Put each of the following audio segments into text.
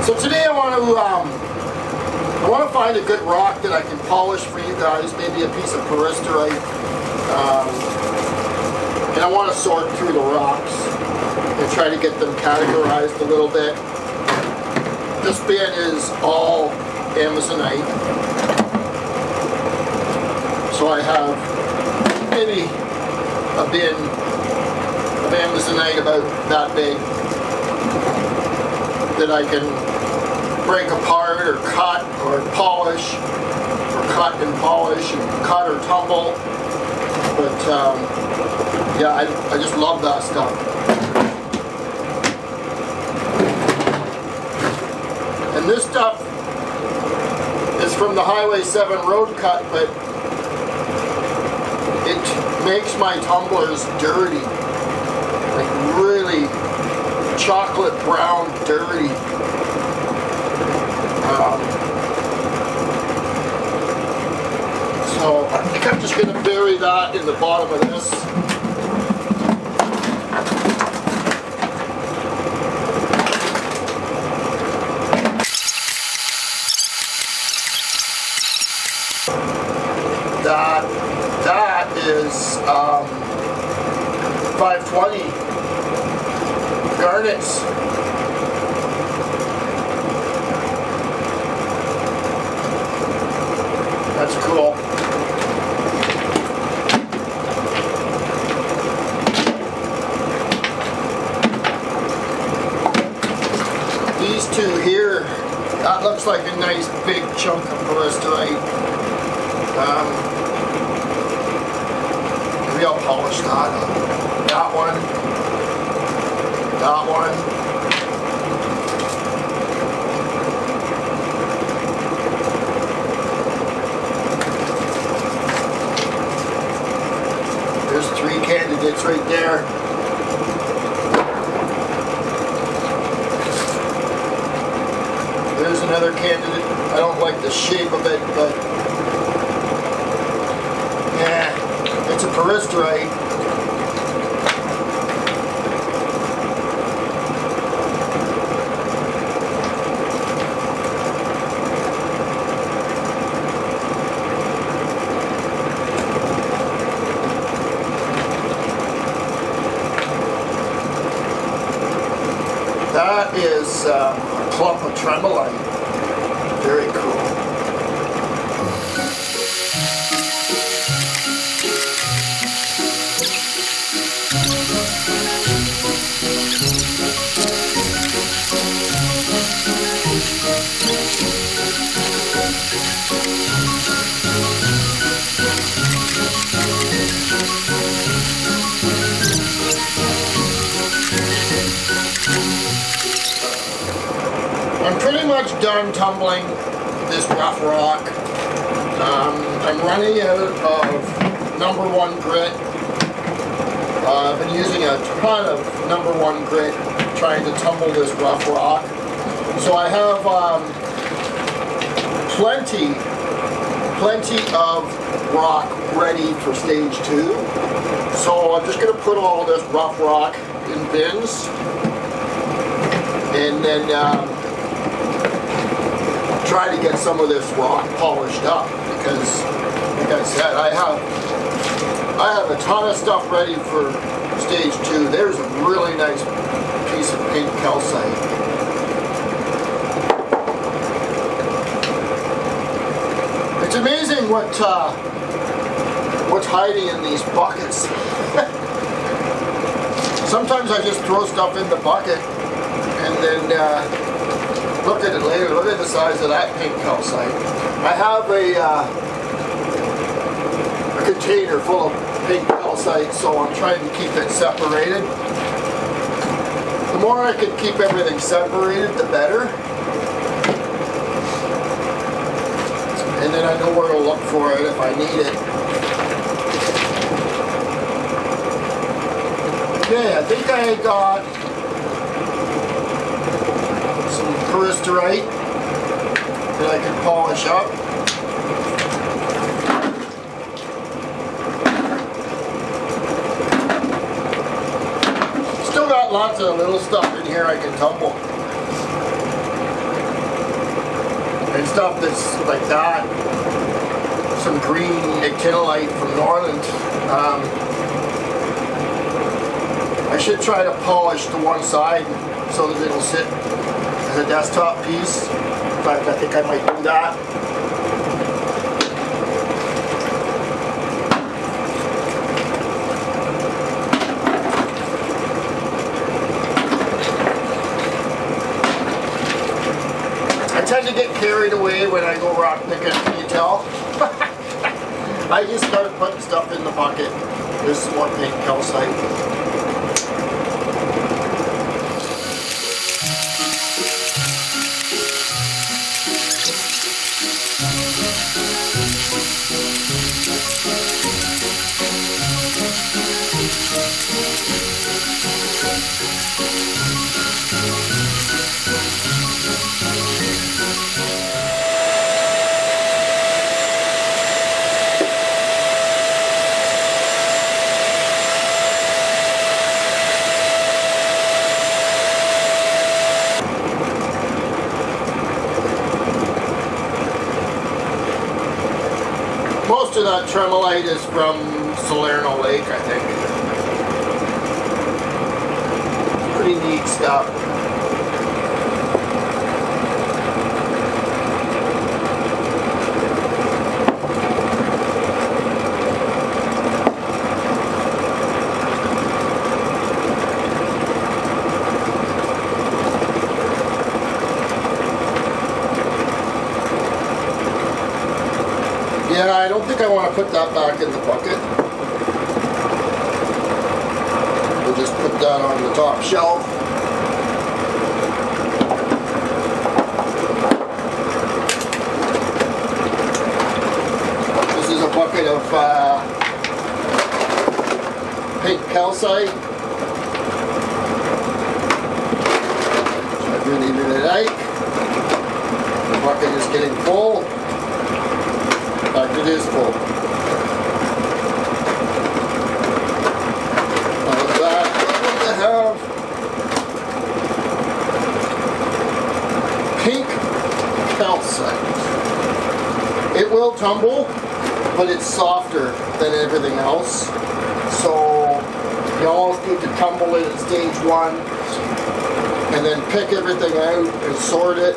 So today I want to find a good rock that I can polish for you guys, maybe a piece of Peristerite, and I want to sort through the rocks and try to get them categorized a little bit. This bin is all Amazonite, so I have maybe a bin of Amazonite about that big that I can break apart or cut or polish, or cut and polish and cut or tumble. But yeah, I just love that stuff. And this stuff is from the Highway 7 road cut, but it makes my tumblers dirty, like really chocolate brown dirty. So I think I'm just going to bury that in the bottom of this. That is 520 garnets. That's cool. These two here, that looks like a nice big chunk of Peristerite. Maybe I'll polish that. That one. That one. There's 3 candidates right there. There's another candidate. I don't like the shape of it, but yeah, it's a Peristerite. That is a clump of tremolite. Very cool. I'm pretty much done tumbling this rough rock. I'm running out of number 1 grit. I've been using a ton of number 1 grit trying to tumble this rough rock. So I have plenty of rock ready for stage 2. So I'm just going to put all this rough rock in bins, and then try to get some of this rock polished up, because like I said, I have a ton of stuff ready for stage 2. There's a really nice piece of pink calcite. It's amazing what's hiding in these buckets. Sometimes I just throw stuff in the bucket and then look at it later. Look at the size of that pink calcite. I have a container full of pink calcite, so I'm trying to keep it separated. The more I can keep everything separated, the better. And then I know where to look for it if I need it. Okay, I think I got some Peristerite that I can polish up. Still got lots of little stuff in here I can tumble. and stuff that's like that. Some green actinolite from Norland. I should try to polish the one side so that it'll sit as a desktop piece. In fact, I think I might do that. I tend to get carried away when I go rock picking, can you tell? I just start putting stuff in the bucket. There's some more pink calcite. Most of that tremolite is from Salerno Lake, I think. Pretty neat stuff. Yeah, I don't think I want to put that back in the bucket. We'll just put that on the top shelf. This is a bucket of pink calcite. Which I really, really like. The bucket is getting full. It is full. Now with that, I'm going to have pink calcite. It will tumble, but it's softer than everything else. So you almost need to tumble it at stage 1 and then pick everything out and sort it.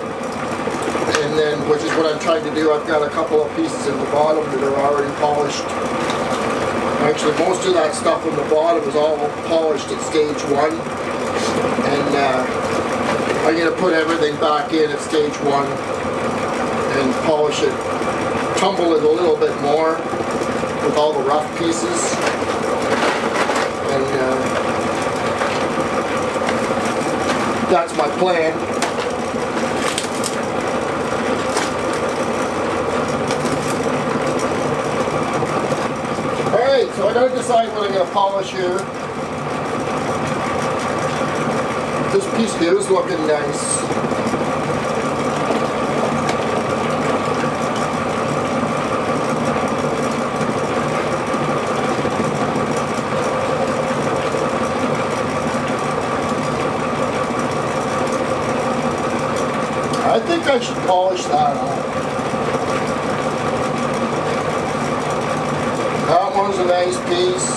And then, which is what I'm trying to do, I've got a couple of pieces in the bottom that are already polished. Actually, most of that stuff on the bottom is all polished at stage 1. And I'm going to put everything back in at stage 1 and polish it, tumble it a little bit more with all the rough pieces. And that's my plan. So I gotta decide what I'm gonna polish here. This piece here is looking nice. I think I should polish that off. That one's a nice piece.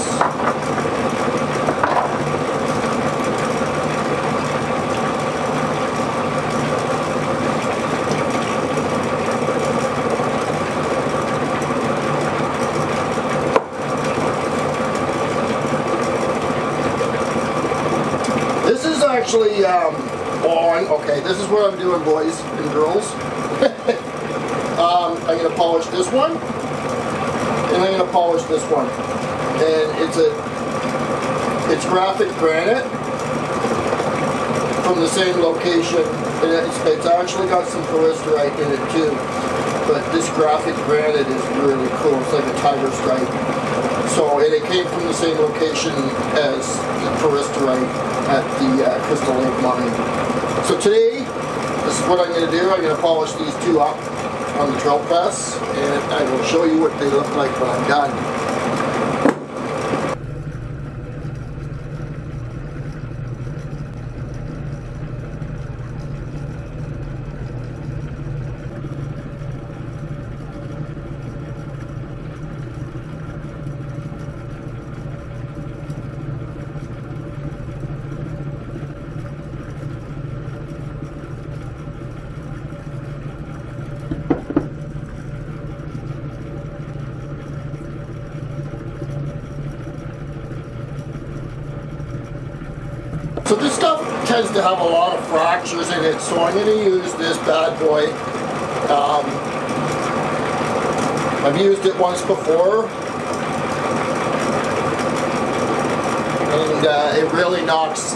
This is actually okay, this is what I'm doing, boys and girls. I'm going to polish this one. And I'm going to polish this one. And it's graphic granite from the same location. And it's actually got some peristerite in it too. But this graphic granite is really cool. It's like a tiger stripe. So, and it came from the same location as the peristerite at the Crystal Lake mine. So today, this is what I'm going to do. I'm going to polish these two up on the drill press, and I will show you what they look like when I'm done. tends to have a lot of fractures in it, so I'm going to use this bad boy. I've used it once before, and it really knocks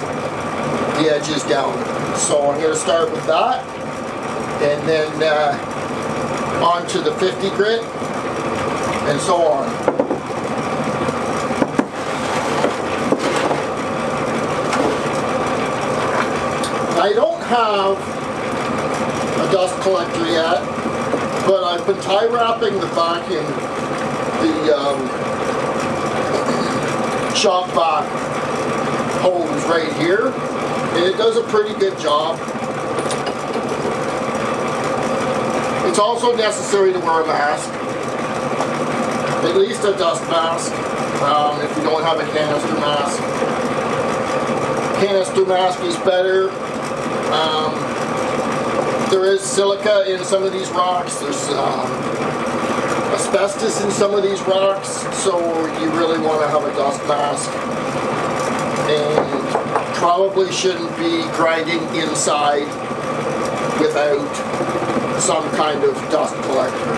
the edges down. So I'm going to start with that, and then on to the 50 grit, and so on. I don't have a dust collector yet, but I've been tie wrapping the vacuum, the Shop Vac hose right here, and it does a pretty good job. It's also necessary to wear a mask, at least a dust mask, if you don't have a canister mask. Canister mask is better. There is silica in some of these rocks. There's asbestos in some of these rocks, so you really want to have a dust mask. And probably shouldn't be grinding inside without some kind of dust collector.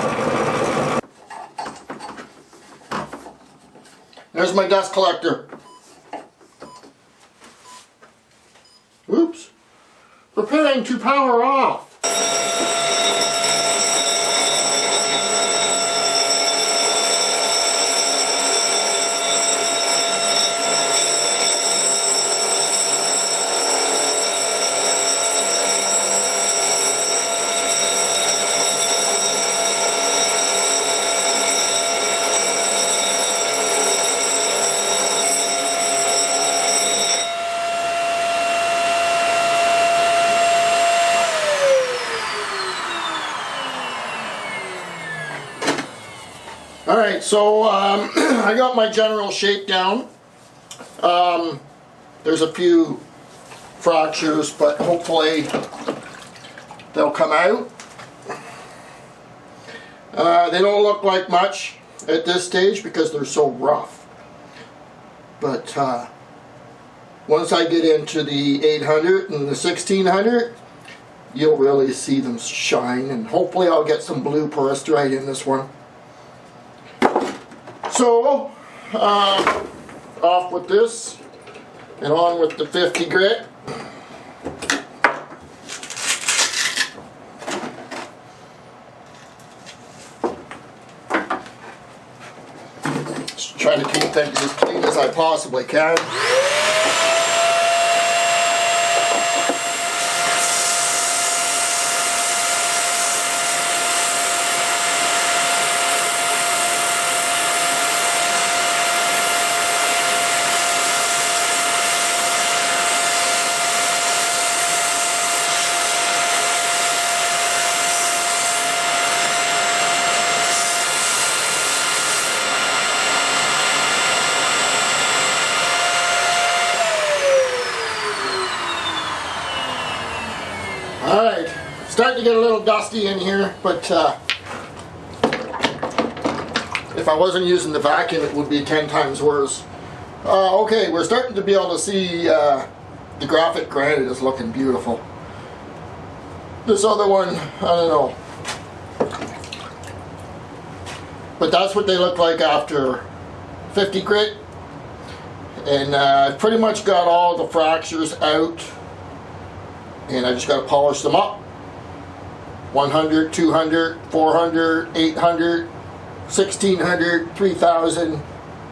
There's my dust collector. Oops. Preparing to power off. Alright, so I got my general shape down. There's a few fractures, but hopefully they'll come out. They don't look like much at this stage because they're so rough. But once I get into the 800 and the 1600, you'll really see them shine, and hopefully I'll get some blue peristerite in this one. So, off with this, and on with the 50 grit. Just trying to keep things as clean as I possibly can. Alright, starting to get a little dusty in here, but if I wasn't using the vacuum it would be 10 times worse. Okay, we're starting to be able to see the graphic granite is looking beautiful. This other one, I don't know. But that's what they look like after 50 grit. And I've pretty much got all the fractures out. And I just got to polish them up. 100, 200, 400, 800, 1600, 3000,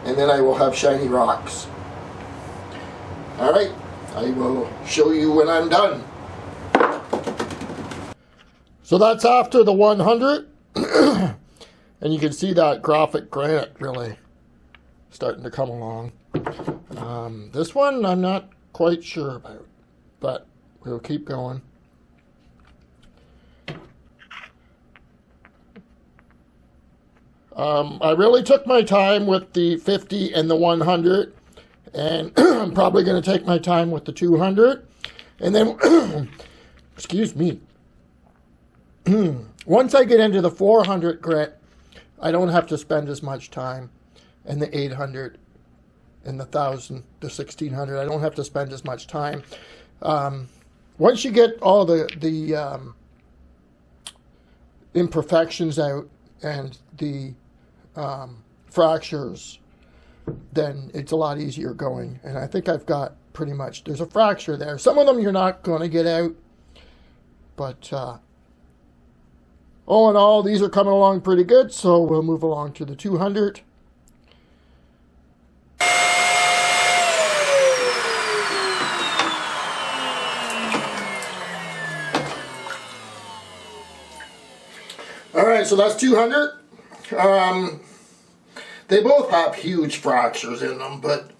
and then I will have shiny rocks. Alright, I will show you when I'm done. So that's after the 100, and you can see that graphic granite really starting to come along. This one I'm not quite sure about, but we'll keep going. I really took my time with the 50 and the 100, and I'm probably going to take my time with the 200. And then, excuse me, once I get into the 400 grit, I don't have to spend as much time. And the 800 and the 1000, the 1600, I don't have to spend as much time. Once you get all the imperfections out and the fractures, then it's a lot easier going. And I think I've got pretty much, there's a fracture there. Some of them you're not going to get out, but all in all, these are coming along pretty good, so we'll move along to the 200. All right, so that's 200. They both have huge fractures in them, but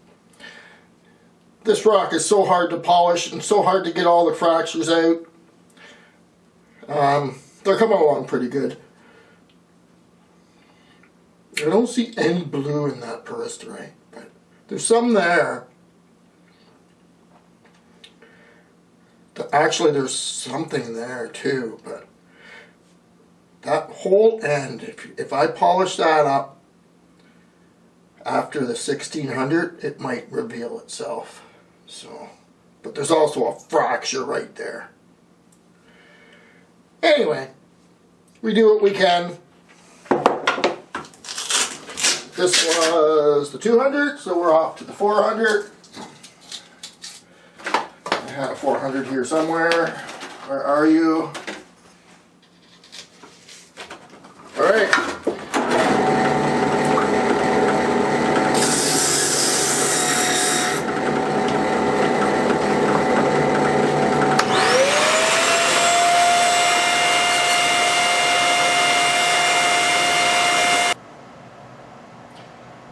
this rock is so hard to polish and so hard to get all the fractures out. They're coming along pretty good. I don't see any blue in that Peristerite, but there's some there. Actually, there's something there too, but that whole end, if I polish that up after the 1600, it might reveal itself. So, but there's also a fracture right there. Anyway, we do what we can. This was the 200, so we're off to the 400. I had a 400 here somewhere. Where are you? All right.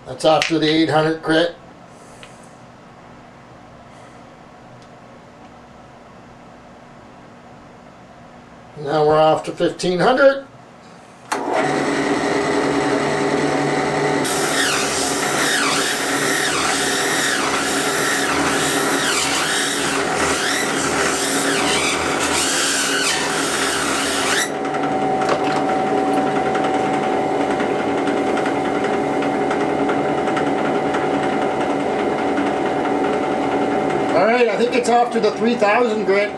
That's after the 800 grit. Now we're off to 1500. Alright, I think it's off to the 3000 grit.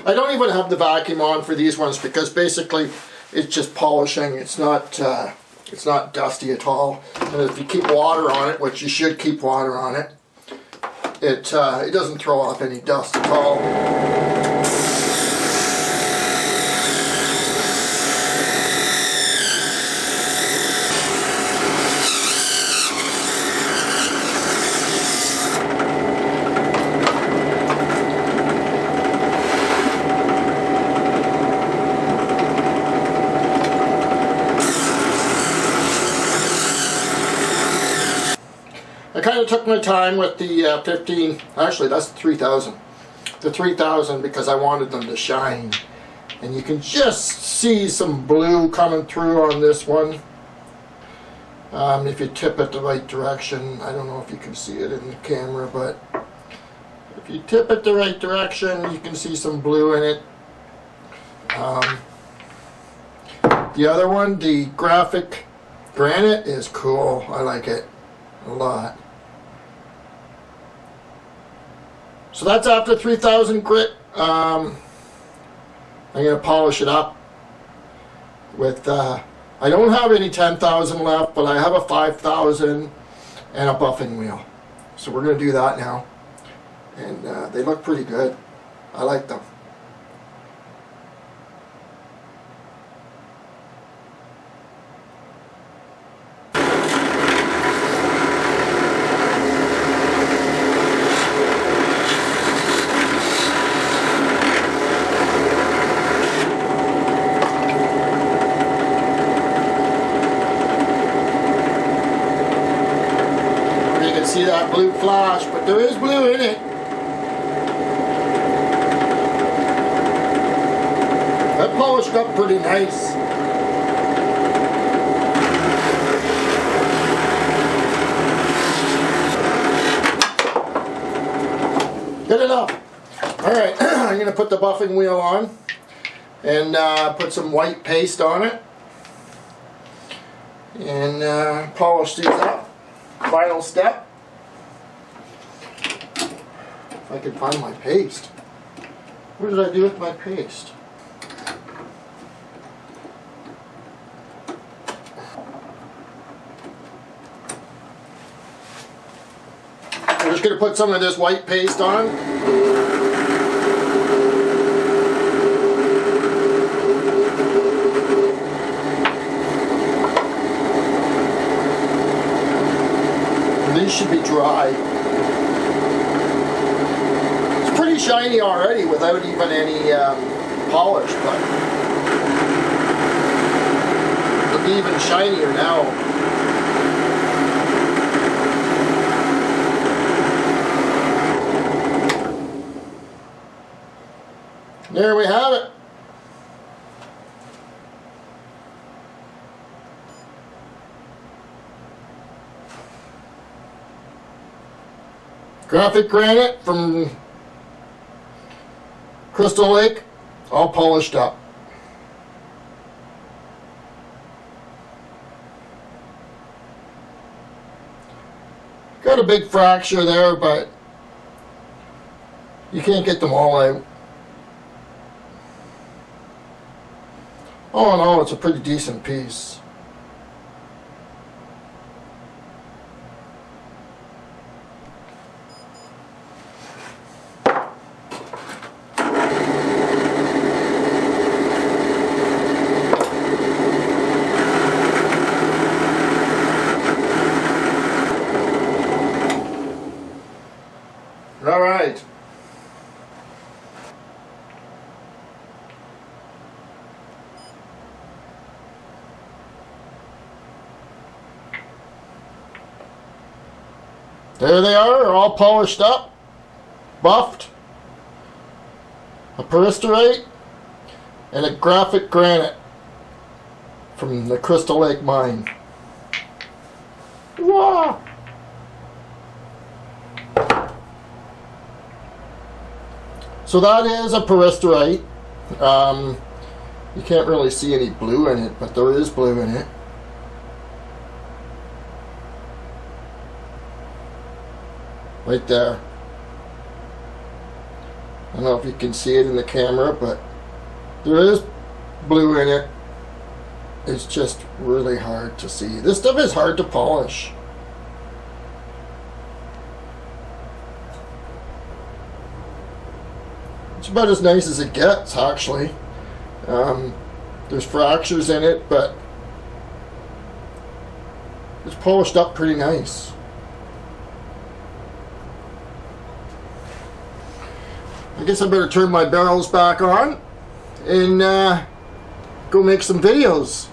I don't even have the vacuum on for these ones because basically it's just polishing. It's not dusty at all. And if you keep water on it, which you should keep water on it, it doesn't throw off any dust at all. I kind of took my time with the 15, actually that's the 3000. The 3000 because I wanted them to shine. And you can just see some blue coming through on this one. If you tip it the right direction. I don't know if you can see it in the camera, but if you tip it the right direction, you can see some blue in it. The other one, the graphic granite, is cool. I like it a lot. So that's after 3000 grit. I'm going to polish it up with, I don't have any 10,000 left, but I have a 5,000 and a buffing wheel. So we're going to do that now. And they look pretty good. I like them. See that blue flash, but there is blue in it. That polished up pretty nice. Good enough. Alright, I'm going to put the buffing wheel on and put some white paste on it and polish these up. Final step. If I can find my paste. What did I do with my paste? I'm just going to put some of this white paste on. And these should be dry. It's pretty shiny already without even any polish, but it'll be even shinier now. There we have it. Graphic granite from Crystal Lake, all polished up. Got a big fracture there, but you can't get them all out. All in all, it's a pretty decent piece. All right. There they are, all polished up, buffed, a Peristerite, and a graphic granite from the Crystal Lake mine. Wow! So that is a Peristerite. You can't really see any blue in it, but there is blue in it. Right there. I don't know if you can see it in the camera, but there is blue in it. It's just really hard to see. This stuff is hard to polish. It's about as nice as it gets, actually. There's fractures in it, but it's polished up pretty nice. I guess I better turn my barrels back on and go make some videos.